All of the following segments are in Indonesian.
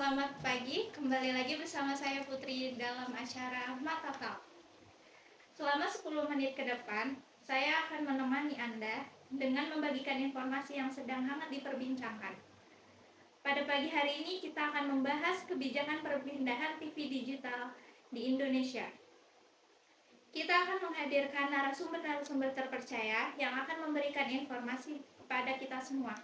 Selamat pagi, kembali lagi bersama saya Putri dalam acara Mata Talk. Selama 10 menit ke depan, saya akan menemani Anda dengan membagikan informasi yang sedang hangat diperbincangkan. Pada pagi hari ini kita akan membahas kebijakan perpindahan TV digital di Indonesia. Kita akan menghadirkan narasumber-narasumber terpercaya yang akan memberikan informasi kepada kita semua.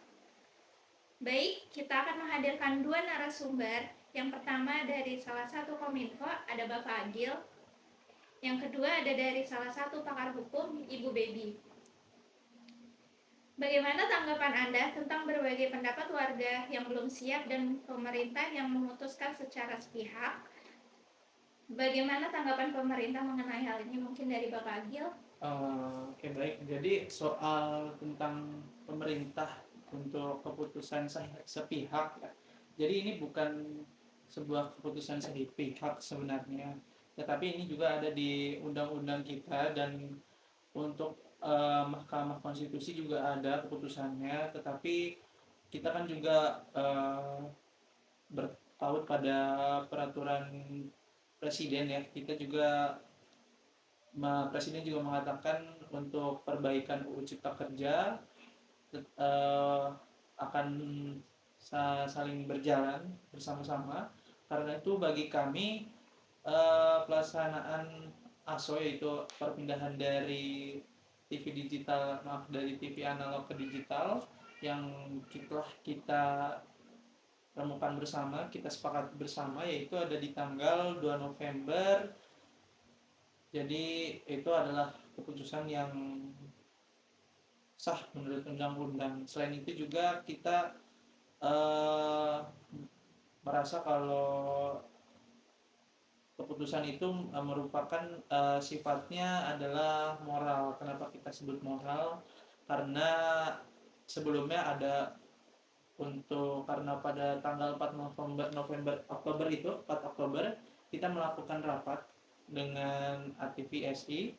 Baik, kita akan menghadirkan 2 narasumber. Yang pertama dari salah satu Kominfo, ada Bapak Agil. Yang kedua ada dari salah satu pakar hukum, Ibu Baby. Bagaimana tanggapan Anda tentang berbagai pendapat warga yang belum siap dan pemerintah yang memutuskan secara sepihak? Bagaimana tanggapan pemerintah mengenai hal ini? Mungkin dari Bapak Agil. Oke, baik. Jadi soal tentang pemerintah untuk keputusan sepihak ya. Jadi ini bukan sebuah keputusan sepihak sebenarnya, tetapi ini juga ada di undang-undang kita, dan untuk Mahkamah Konstitusi juga ada keputusannya, tetapi kita kan juga berpaut pada peraturan presiden ya. Kita juga Presiden juga mengatakan untuk perbaikan UU Cipta Kerja akan saling berjalan bersama-sama. Karena itu bagi kami pelaksanaan ASO, yaitu perpindahan dari dari TV analog ke digital, yang kita remukan bersama, kita sepakat bersama, yaitu ada di tanggal 2 November. Jadi itu adalah keputusan yang sah menurut undang-undang. Selain itu juga kita merasa kalau keputusan itu merupakan sifatnya adalah moral. Kenapa kita sebut moral? Karena sebelumnya ada karena pada tanggal 4 Oktober kita melakukan rapat dengan ATVSI,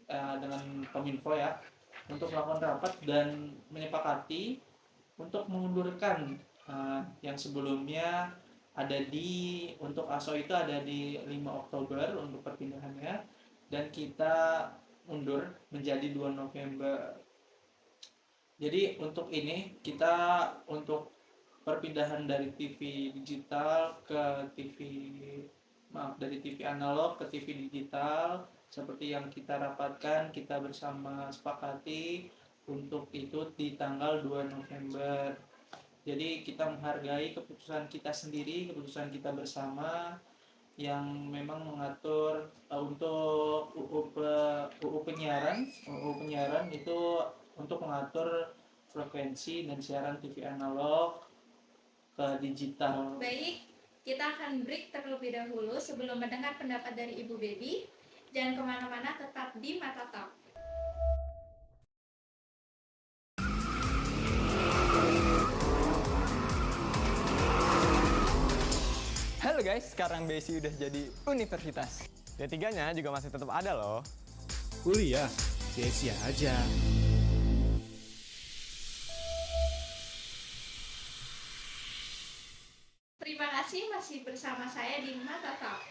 dengan Kominfo ya, untuk melakukan rapat dan menyepakati untuk mengundurkan yang sebelumnya untuk ASO itu ada di 5 Oktober untuk perpindahannya, dan kita mundur menjadi 2 November. Jadi untuk ini untuk perpindahan dari TV digital ke dari TV analog ke TV digital, seperti yang kita rapatkan, kita bersama sepakati untuk itu di tanggal 2 November. Jadi kita menghargai keputusan kita sendiri, keputusan kita bersama, yang memang mengatur untuk UU penyiaran itu untuk mengatur frekuensi dan siaran TV analog ke digital. Baik, kita akan break terlebih dahulu sebelum mendengar pendapat dari Ibu Baby. Jangan kemana-mana, tetap di Mata Talk. Halo guys, sekarang BSI udah jadi universitas. D3-nya juga masih tetap ada loh. Kuliah, BSI aja. Terima kasih masih bersama saya di Mata Talk.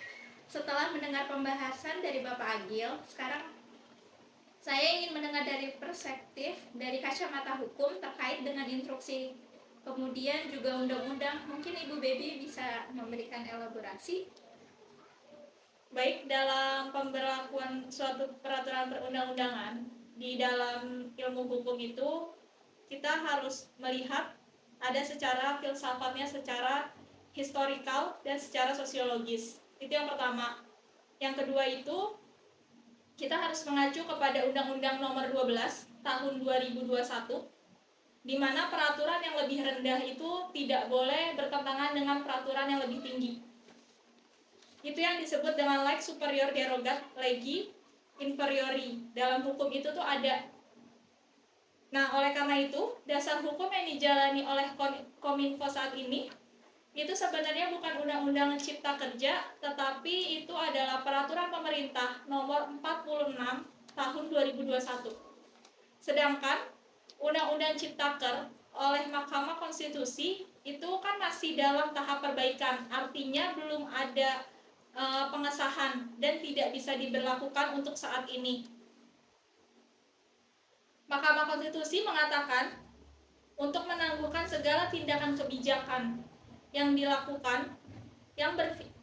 Setelah mendengar pembahasan dari Bapak Agil, sekarang saya ingin mendengar dari perspektif dari kacamata hukum terkait dengan instruksi, kemudian juga undang-undang. Mungkin Ibu Baby bisa memberikan elaborasi. Baik, dalam pemberlakuan suatu peraturan perundang-undangan, di dalam ilmu hukum itu kita harus melihat ada secara filsafatnya, secara historikal, dan secara sosiologis. Itu yang pertama. Yang kedua itu kita harus mengacu kepada Undang-Undang Nomor 12 Tahun 2021, di mana peraturan yang lebih rendah itu tidak boleh bertentangan dengan peraturan yang lebih tinggi. Itu yang disebut dengan lex superior derogat legi inferiori. Dalam hukum itu tuh ada. Nah, oleh karena itu, dasar hukum yang dijalani oleh Kominfo saat ini itu sebenarnya bukan Undang-Undang Cipta Kerja, tetapi itu adalah Peraturan Pemerintah Nomor 46 Tahun 2021. Sedangkan Undang-Undang oleh Mahkamah Konstitusi itu kan masih dalam tahap perbaikan, artinya belum ada pengesahan dan tidak bisa diberlakukan untuk saat ini. Mahkamah Konstitusi mengatakan untuk menangguhkan segala tindakan kebijakan yang dilakukan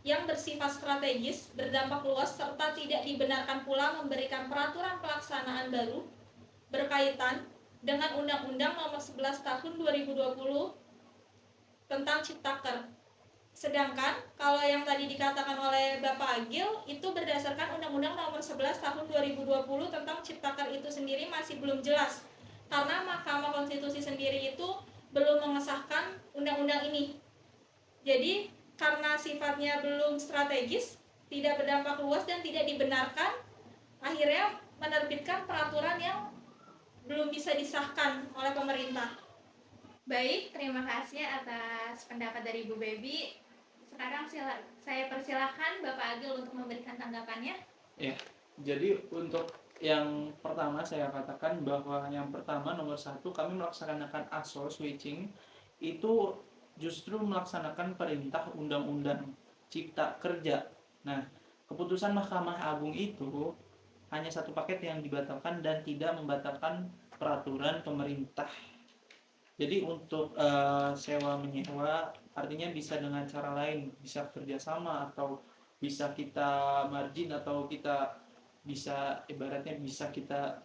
yang bersifat strategis, berdampak luas, serta tidak dibenarkan pula memberikan peraturan pelaksanaan baru berkaitan dengan Undang-Undang Nomor 11 Tahun 2020 tentang Ciptaker. Sedangkan kalau yang tadi dikatakan oleh Bapak Agil itu berdasarkan Undang-Undang Nomor 11 Tahun 2020 tentang Ciptaker itu sendiri masih belum jelas, karena Mahkamah Konstitusi sendiri itu belum mengesahkan undang-undang ini. Jadi karena sifatnya belum strategis, tidak berdampak luas dan tidak dibenarkan, akhirnya menerbitkan peraturan yang belum bisa disahkan oleh pemerintah. Baik, terima kasih atas pendapat dari Bu Baby. Sekarang saya persilahkan Bapak Agil untuk memberikan tanggapannya. Ya, jadi untuk yang pertama saya katakan bahwa yang pertama nomor 1 kami melaksanakan ASO switching itu justru melaksanakan perintah Undang-Undang Cipta Kerja. Nah, keputusan Mahkamah Agung itu hanya satu paket yang dibatalkan dan tidak membatalkan peraturan pemerintah. Jadi untuk sewa menyewa artinya bisa dengan cara lain, bisa kerjasama atau bisa kita margin atau kita bisa ibaratnya bisa kita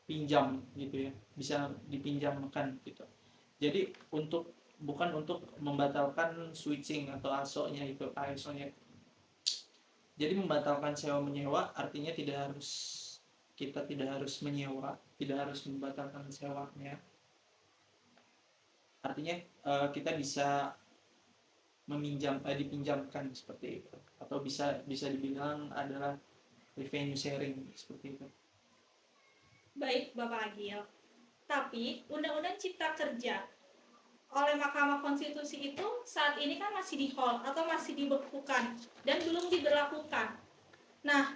pinjam gitu ya, bisa dipinjamkan gitu. Jadi bukan untuk membatalkan switching atau ASO-nya itu ASO-nya. Jadi membatalkan sewa menyewa artinya kita tidak harus menyewa, tidak harus membatalkan sewanya. Artinya kita bisa dipinjamkan seperti itu, atau bisa dibilang adalah revenue sharing seperti itu. Baik, Bapak Agil. Tapi Undang-Undang Cipta Kerja oleh Mahkamah Konstitusi itu saat ini kan masih di hold atau masih dibekukan dan belum diberlakukan. Nah,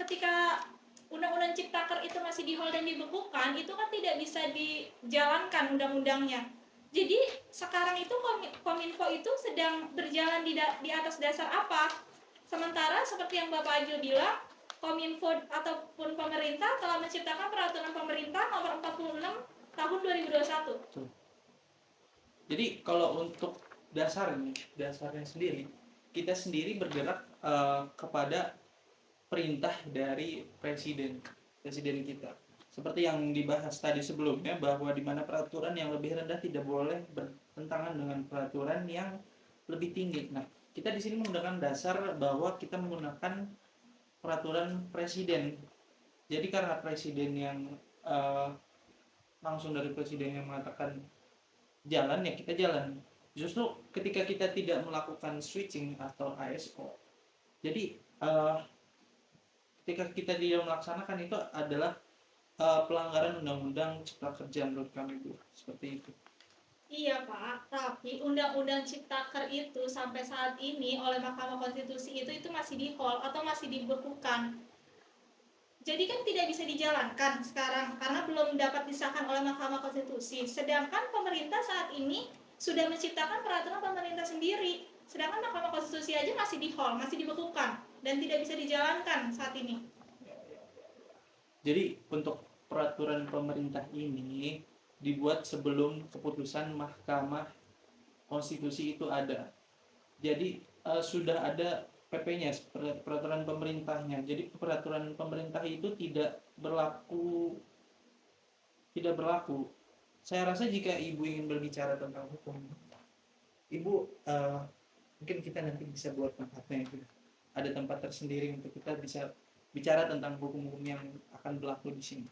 ketika Undang-Undang Ciptaker itu masih di hold dan dibekukan, itu kan tidak bisa dijalankan undang-undangnya. Jadi sekarang itu Kominfo itu sedang berjalan di atas dasar apa? Sementara seperti yang Bapak Agil bilang, Kominfo ataupun pemerintah telah menciptakan peraturan pemerintah nomor 46 tahun 2021. Betul. Jadi kalau untuk dasarnya sendiri, kita sendiri bergerak kepada perintah dari presiden kita. Seperti yang dibahas tadi sebelumnya, bahwa di mana peraturan yang lebih rendah tidak boleh bertentangan dengan peraturan yang lebih tinggi. Nah, kita di sini menggunakan dasar bahwa kita menggunakan peraturan presiden. Jadi karena presiden yang langsung dari presiden yang mengatakan jalan, ya kita jalan. Justru ketika kita tidak melakukan switching atau ASO, jadi ketika kita tidak melaksanakan itu adalah pelanggaran Undang-Undang Cipta Kerja menurut kami, Bu. Seperti itu. Iya Pak, tapi Undang-Undang Ciptaker itu sampai saat ini oleh Mahkamah Konstitusi itu masih di hold atau masih dibekukan. Jadi kan tidak bisa dijalankan sekarang karena belum dapat disahkan oleh Mahkamah Konstitusi. Sedangkan pemerintah saat ini sudah menciptakan peraturan pemerintah sendiri. Sedangkan Mahkamah Konstitusi aja masih di hold, masih dibekukan dan tidak bisa dijalankan saat ini. Jadi untuk peraturan pemerintah ini dibuat sebelum keputusan Mahkamah Konstitusi itu ada. Jadi sudah ada PP-nya, peraturan pemerintahnya. Jadi peraturan pemerintah itu tidak berlaku. Saya rasa jika Ibu ingin berbicara tentang hukum, Ibu mungkin kita nanti bisa buat tempatnya itu. Ada tempat tersendiri untuk kita bisa bicara tentang hukum-hukum yang akan berlaku di sini.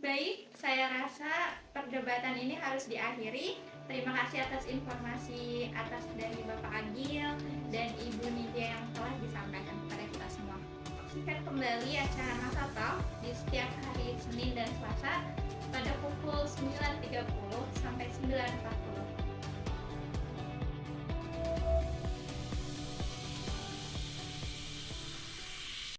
Baik, saya rasa perdebatan ini harus diakhiri. Terima kasih atas informasi dari Bapak Agil dan Ibu Nidia yang telah disampaikan kepada kita semua. Saksikan kembali acara Masa Talk di setiap hari Senin dan Selasa pada pukul 9.30 sampai 9.40